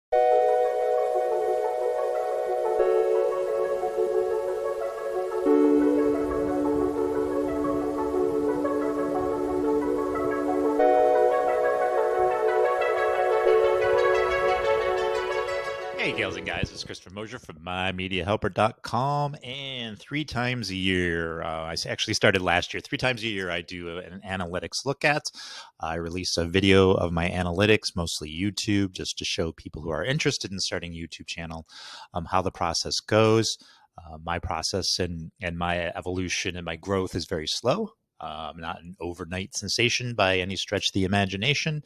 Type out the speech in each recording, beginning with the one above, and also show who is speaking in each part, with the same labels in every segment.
Speaker 1: Hey, gals and guys, it's Christopher Mosier from MyMediaHelper.com. And 3 times a year, I actually started last year, 3 times a year, I do an analytics look at. I release a video of my analytics, mostly YouTube, just to show people who are interested in starting a YouTube channel how the process goes. My process and my evolution and my growth is very slow. Not an overnight sensation by any stretch of the imagination.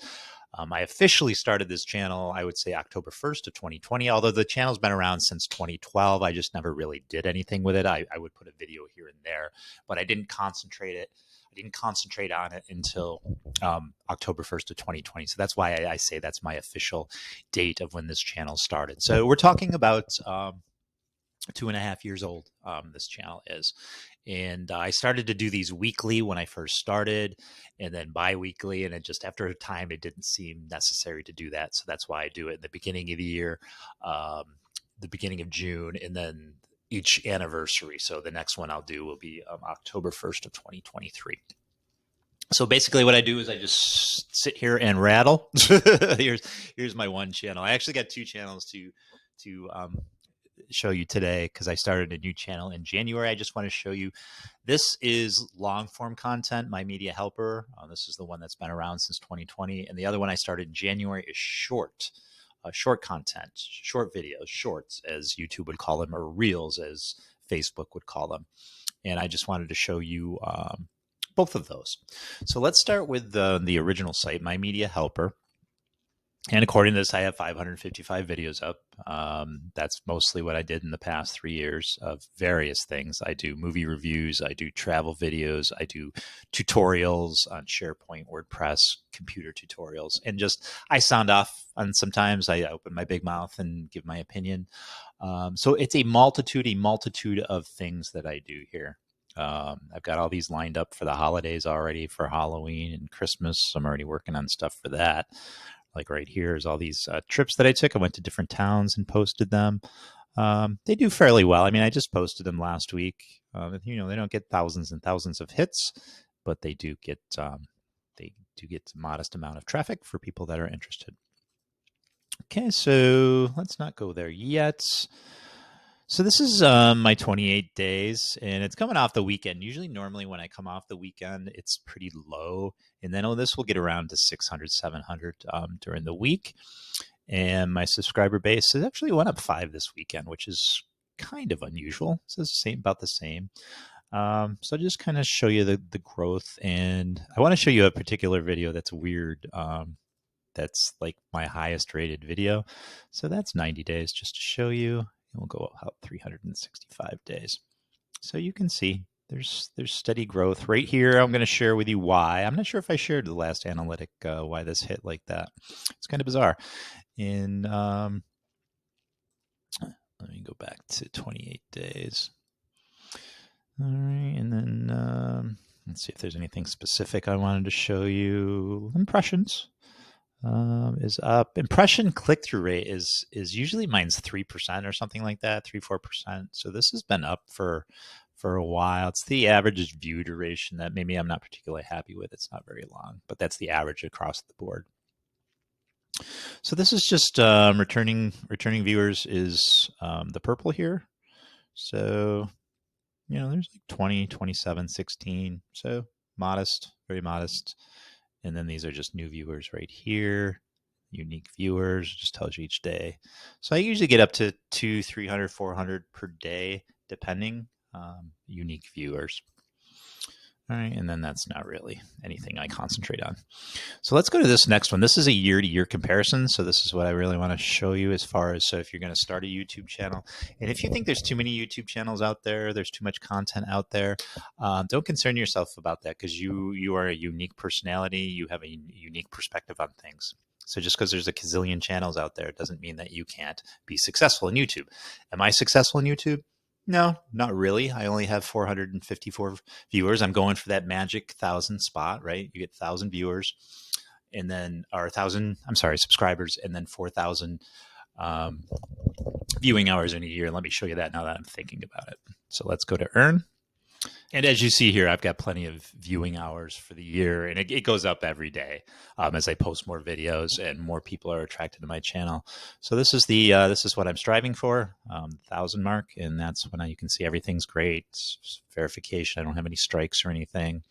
Speaker 1: I officially started this channel, I would say October 1st of 2020, although the channel's been around since 2012. I just never really did anything with it. I would put a video here and there, but I didn't concentrate on it until October 1st of 2020. So that's why I say that's my official date of when this channel started. So we're talking about 2.5 years old, this channel is. And I started to do these weekly when I first started, and then bi-weekly, and it just after a time it didn't seem necessary to do that. So that's why I do it in the beginning of the year, the beginning of June, and then each anniversary. So the next one I'll do will be October 1st of 2023. So basically what I do is I just sit here and rattle. here's my one channel. I actually got 2 channels to show you today because I started a new channel in January. I just want to show you, this is long form content, My Media Helper. This is the one that's been around since 2020. And the other one I started in January is short content, short videos, shorts as YouTube would call them, or reels as Facebook would call them. And I just wanted to show you both of those. So let's start with the original site, My Media Helper. And according to this, I have 555 videos up. That's mostly what I did in the past 3 years of various things. I do movie reviews, I do travel videos, I do tutorials on SharePoint, WordPress, computer tutorials, and just I sound off. And sometimes I open my big mouth and give my opinion. So it's a multitude of things that I do here. I've got all these lined up for the holidays already, for Halloween and Christmas. I'm already working on stuff for that. Like right here is all these trips that I took. I went to different towns and posted them. They do fairly well. I mean, I just posted them last week. They don't get thousands and thousands of hits, but they do get a modest amount of traffic for people that are interested. Okay, so let's not go there yet. So this is my 28 days, and it's coming off the weekend. Normally when I come off the weekend, it's pretty low. And then this will get around to 600, 700 during the week. And my subscriber base has actually went up 5 this weekend, which is kind of unusual. So it's about the same. So just kind of show you the growth. And I want to show you a particular video that's weird. That's like my highest rated video. So that's 90 days just to show you. We'll go out 365 days. So you can see there's steady growth. Right here, I'm going to share with you why. I'm not sure if I shared the last analytic, why this hit like that. It's kind of bizarre. And let me go back to 28 days. All right, and then let's see if there's anything specific I wanted to show you. Impressions. Is up. Impression click-through rate is usually mine's 3% or something like that, 3-4%. So this has been up for a while. It's the average view duration that maybe I'm not particularly happy with. It's not very long, but that's the average across the board. So this is just returning viewers is the purple here. So there's like 20, 27, 16. So modest, very modest. And then these are just new viewers right here. Unique viewers, just tells you each day. So I usually get up to 200, 300, 400 per day, depending. Unique viewers. All right, and then that's not really anything I concentrate on. So let's go to this next one. This is a year-to-year comparison. So this is what I really want to show you as far as, so if you're going to start a YouTube channel, and if you think there's too many YouTube channels out there, there's too much content out there, don't concern yourself about that, because you are a unique personality. You have a unique perspective on things. So just because there's a gazillion channels out there doesn't mean that you can't be successful in YouTube. Am I successful in YouTube? No, not really. I only have 454 viewers. I'm going for that magic 1,000 spot, right? You get 1,000 viewers and then, or 1,000, I'm sorry, subscribers, and then 4,000 viewing hours in a year. Let me show you that now that I'm thinking about it. So let's go to earn. And as you see here, I've got plenty of viewing hours for the year, and it goes up every day as I post more videos and more people are attracted to my channel. So this is this is what I'm striving for, 1,000 mark, and that's when you can see everything's great. Verification, I don't have any strikes or anything.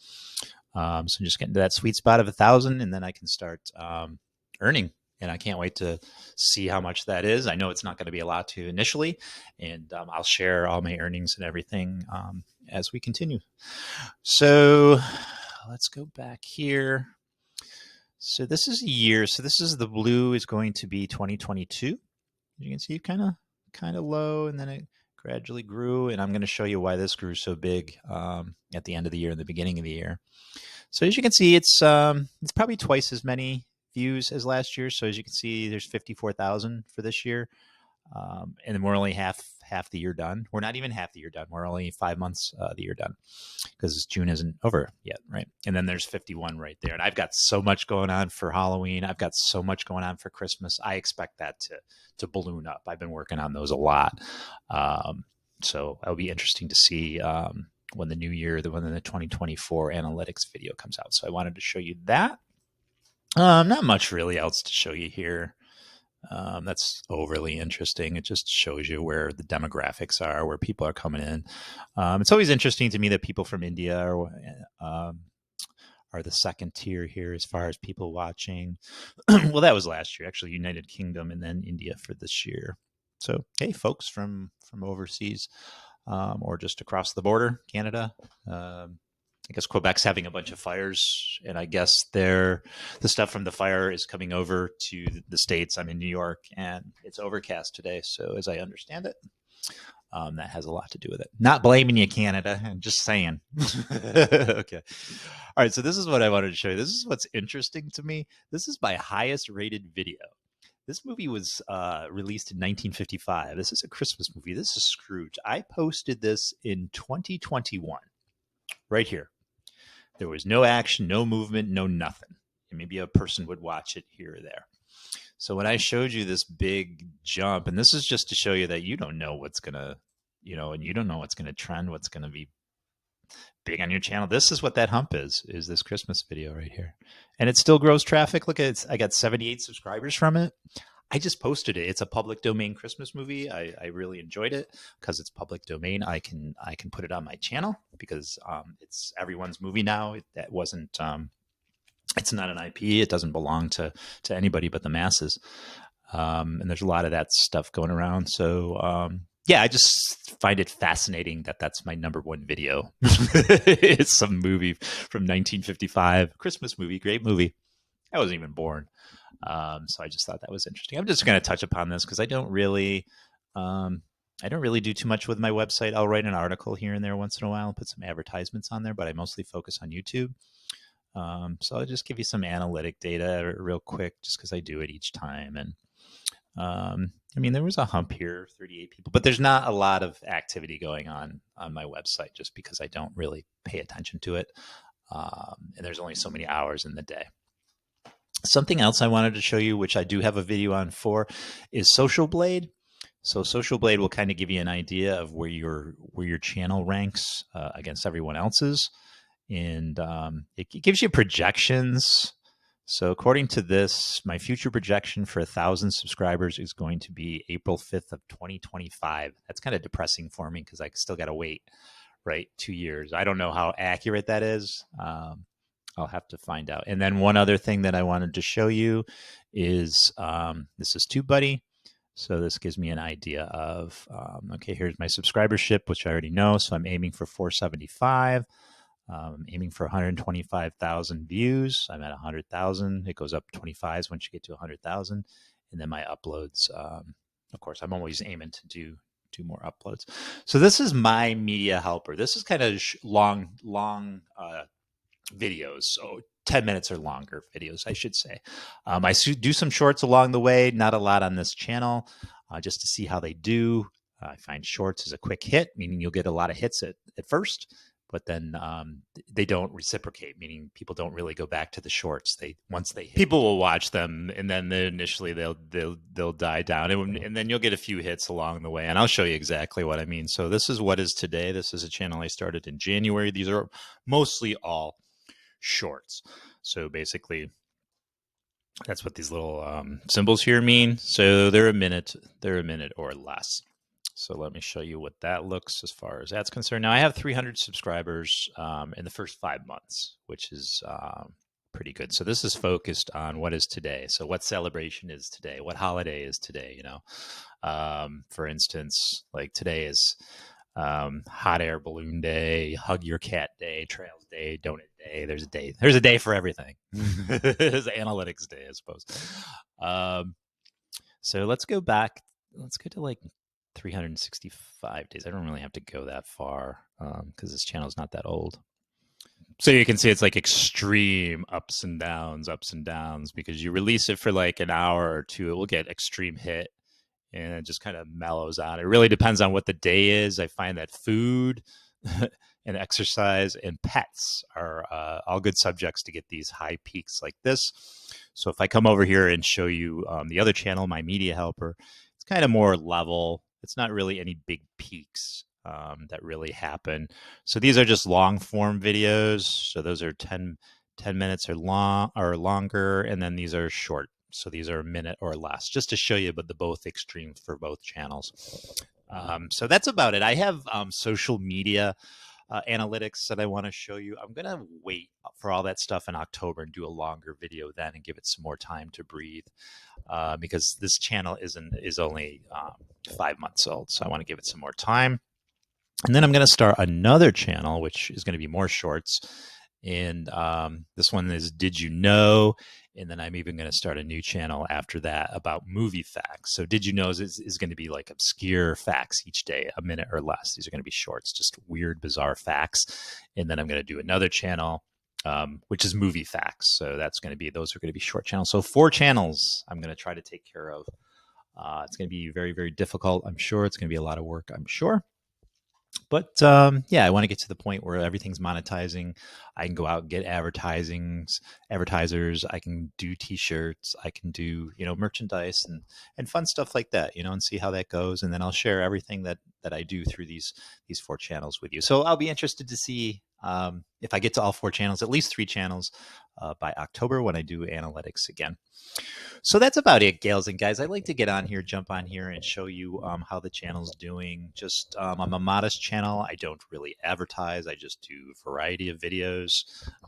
Speaker 1: So I'm just getting to that sweet spot of 1,000, and then I can start earning. And I can't wait to see how much that is. I know it's not going to be a lot to initially, and I'll share all my earnings and everything as we continue. So let's go back here. So this is a year. So this is the blue is going to be 2022. You can see kind of low, and then it gradually grew. And I'm going to show you why this grew so big at the end of the year and the beginning of the year. So as you can see, it's probably twice as many views as last year. So as you can see, there's 54,000 for this year. And then we're only half the year done. We're not even half the year done. We're only 5 months the year done because June isn't over yet, right? And then there's 51 right there. And I've got so much going on for Halloween. I've got so much going on for Christmas. I expect that to balloon up. I've been working on those a lot. So it'll be interesting to see when the new year, when the 2024 analytics video comes out. So I wanted to show you that. Not much really else to show you here. That's overly interesting. It just shows you where the demographics are, where people are coming in. It's always interesting to me that people from India are the second tier here as far as people watching. Well, that was last year, actually, United Kingdom and then India for this year. So, hey, folks from overseas or just across the border, Canada. I guess Quebec's having a bunch of fires, and I guess the stuff from the fire is coming over to the States. I'm in New York, and it's overcast today. So as I understand it, that has a lot to do with it. Not blaming you, Canada. I'm just saying. Okay. All right. So this is what I wanted to show you. This is what's interesting to me. This is my highest rated video. This movie was released in 1955. This is a Christmas movie. This is Scrooge. I posted this in 2021, right here. There was no action, no movement, no nothing. And maybe a person would watch it here or there. So when I showed you this big jump, and this is just to show you that you don't know what's going to, and you don't know what's going to trend, what's going to be big on your channel. This is what that hump is this Christmas video right here. And it still grows traffic. Look at it. I got 78 subscribers from it. I just posted it. It's a public domain Christmas movie. I really enjoyed it because it's public domain. I can put it on my channel because it's everyone's movie now. That wasn't. It's not an IP. It doesn't belong to anybody but the masses. And there's a lot of that stuff going around. So yeah, I just find it fascinating that that's my #1 video. It's some movie from 1955, Christmas movie, great movie. I wasn't even born. So I just thought that was interesting. I'm just going to touch upon this because I don't really do too much with my website. I'll write an article here and there once in a while and put some advertisements on there, but I mostly focus on YouTube. So I'll just give you some analytic data real quick, just because I do it each time. And I mean, there was a hump here, 38 people, but there's not a lot of activity going on my website just because I don't really pay attention to it. And there's only so many hours in the day. Something else I wanted to show you, which I do have a video on for, is Social Blade. So Social Blade will kind of give you an idea of where your channel ranks against everyone else's. And it gives you projections. So according to this, my future projection for 1,000 subscribers is going to be April 5th of 2025. That's kind of depressing for me because I still got to wait, right? 2 years. I don't know how accurate that is. I'll have to find out. And then one other thing that I wanted to show you is this is TubeBuddy. So this gives me an idea of, okay, here's my subscribership, which I already know. So I'm aiming for 475. Aiming for 125,000 views. I'm at 100,000. It goes up 25s once you get to 100,000. And then my uploads, of course, I'm always aiming to do more uploads. So this is my media helper. This is kind of long videos. So 10 minutes or longer videos, I should say. I do some shorts along the way, not a lot on this channel, just to see how they do. I find shorts is a quick hit, meaning you'll get a lot of hits at first. but then they don't reciprocate, meaning people don't really go back to the shorts. Once they hit, people will watch them, and then initially they'll die down, and then you'll get a few hits along the way. And I'll show you exactly what I mean. So this is what is today. This is a channel I started in January. These are mostly all shorts. So basically, that's what these little symbols here mean. So they're a minute or less. So let me show you what that looks as far as that's concerned. Now I have 300 subscribers in the first 5 months, which is pretty good. So this is focused on what is today. So what celebration is today? What holiday is today? You know, for instance, like today is hot air balloon day, hug your cat day, trails day, donut day. There's a day for everything. There's analytics day, I suppose. So let's go back. Let's go to like 365 days. I don't really have to go that far because this channel is not that old. So you can see it's like extreme ups and downs, because you release it for like an hour or two, it will get extreme hit and it just kind of mellows out. It really depends on what the day is. I find that food and exercise and pets are all good subjects to get these high peaks like this. So if I come over here and show you the other channel, my media helper, it's kind of more level. It's not really any big peaks that really happen. So these are just long form videos. So those are 10 minutes or longer. And then these are short. So these are a minute or less, just to show you but the both extremes for both channels. So that's about it. I have social media analytics that I want to show you. I'm going to wait for all that stuff in October and do a longer video then and give it some more time to breathe because this channel is only 5 months old. So I want to give it some more time. And then I'm going to start another channel, which is going to be more shorts. And this one is Did You Know? And then I'm even going to start a new channel after that about movie facts. So Did You Know is going to be like obscure facts each day, a minute or less. These are going to be shorts, just weird, bizarre facts. And then I'm going to do another channel, which is movie facts. So those are going to be short channels. So 4 channels I'm going to try to take care of. It's going to be very, very difficult, I'm sure. It's going to be a lot of work, I'm sure. But yeah, I want to get to the point where everything's monetizing. I can go out and get advertisers. I can do T-shirts. I can do merchandise and fun stuff like that. And see how that goes. And then I'll share everything that I do through these 4 channels with you. So I'll be interested to see if I get to all 4 channels, at least 3 channels by October when I do analytics again. So that's about it, gals and guys. I like to jump on here and show you how the channel's doing. Just I'm a modest channel. I don't really advertise. I just do a variety of videos.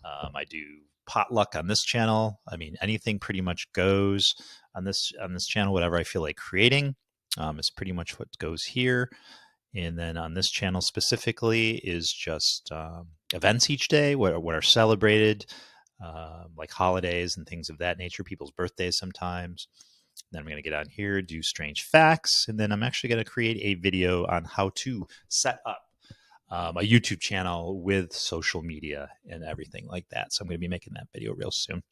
Speaker 1: I do potluck on this channel. I mean, anything pretty much goes on this channel. Whatever I feel like creating is pretty much what goes here. And then on this channel specifically is just events each day, what are celebrated. Like holidays and things of that nature, people's birthdays sometimes. Then I'm going to get on here, do strange facts, and then I'm actually going to create a video on how to set up a YouTube channel with social media and everything like that. So I'm going to be making that video real soon.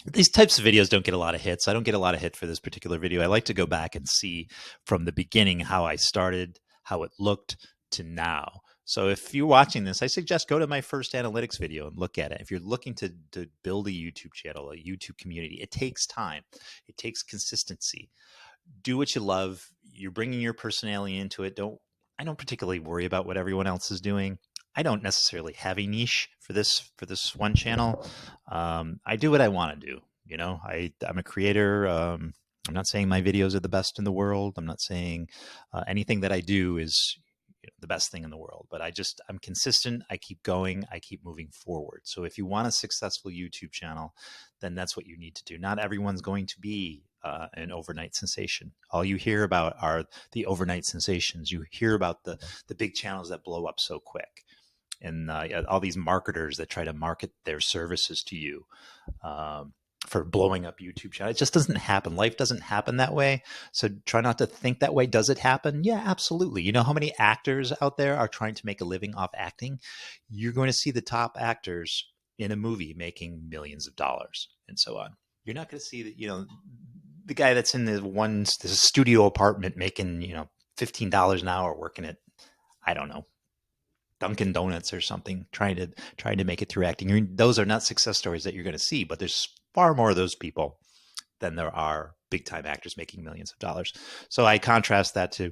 Speaker 1: These types of videos don't get a lot of hits. I don't get a lot of hit for this particular video. I like to go back and see from the beginning how I started, how it looked to now. So if you're watching this, I suggest go to my first analytics video and look at it. If you're looking to build a YouTube channel, a YouTube community, it takes time. It takes consistency. Do what you love. You're bringing your personality into it. I don't particularly worry about what everyone else is doing. I don't necessarily have a niche for this one channel. I do what I want to do. I'm a creator. I'm not saying my videos are the best in the world. I'm not saying anything that I do is the best thing in the world, but I'm consistent. I keep going. I keep moving forward. So if you want a successful YouTube channel, then that's what you need to do. Not everyone's going to be an overnight sensation. All you hear about are the overnight sensations. You hear about the big channels that blow up so quick, and all these marketers that try to market their services to you. For blowing up YouTube channel. It just doesn't happen. Life doesn't happen that way. So try not to think that way. Does it happen? Yeah, absolutely. You know how many actors out there are trying to make a living off acting? You're going to see the top actors in a movie making millions of dollars and so on. You're not going to see the guy that's in the studio apartment making, $15 an hour working at, I don't know, Dunkin' Donuts or something, trying to make it through acting. I mean, those are not success stories that you're going to see, but there's far more of those people than there are big time actors making millions of dollars. So I contrast that to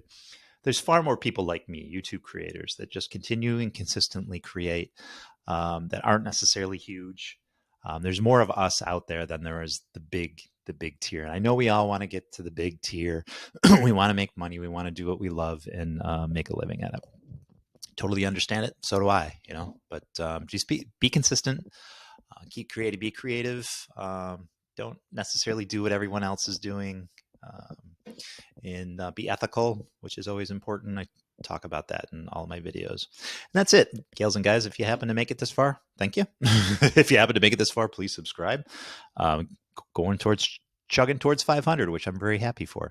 Speaker 1: there's far more people like me, YouTube creators, that just continue and consistently create that aren't necessarily huge. There's more of us out there than there is the big tier. And I know we all want to get to the big tier. We want to make money. We want to do what we love and make a living at it. Totally understand it. So do I, you know. But just be consistent. Keep creative. Be creative. Don't necessarily do what everyone else is doing. And be ethical, which is always important. I talk about that in all of my videos. And that's it, gals and guys. If you happen to make it this far, thank you. If you happen to make it this far, please subscribe. Chugging towards 500, which I'm very happy for.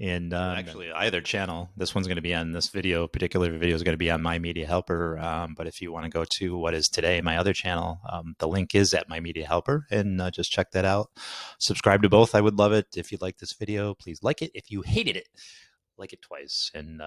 Speaker 1: And actually, either channel, this one's going to be on this particular video is going to be on My Media Helper. But if you want to go to what is today my other channel, the link is at My Media Helper, and just check that out. Subscribe to both. I would love it. If you like this video, please like it. If you hated it, like it twice. And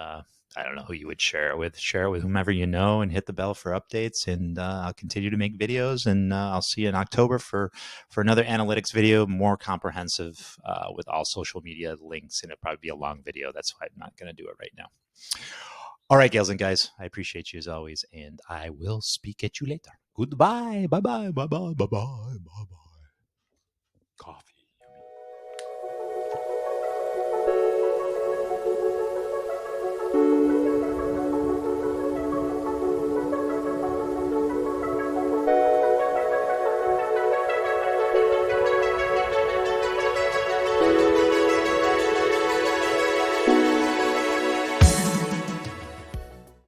Speaker 1: I don't know who you would share it with. Share it with whomever you know, and hit the bell for updates. And I'll continue to make videos, and I'll see you in October for another analytics video, more comprehensive with all social media links, and it'll probably be a long video. That's why I'm not going to do it right now. All right, gals and guys, I appreciate you as always, and I will speak at you later. Goodbye. Bye-bye. Bye-bye. Bye-bye.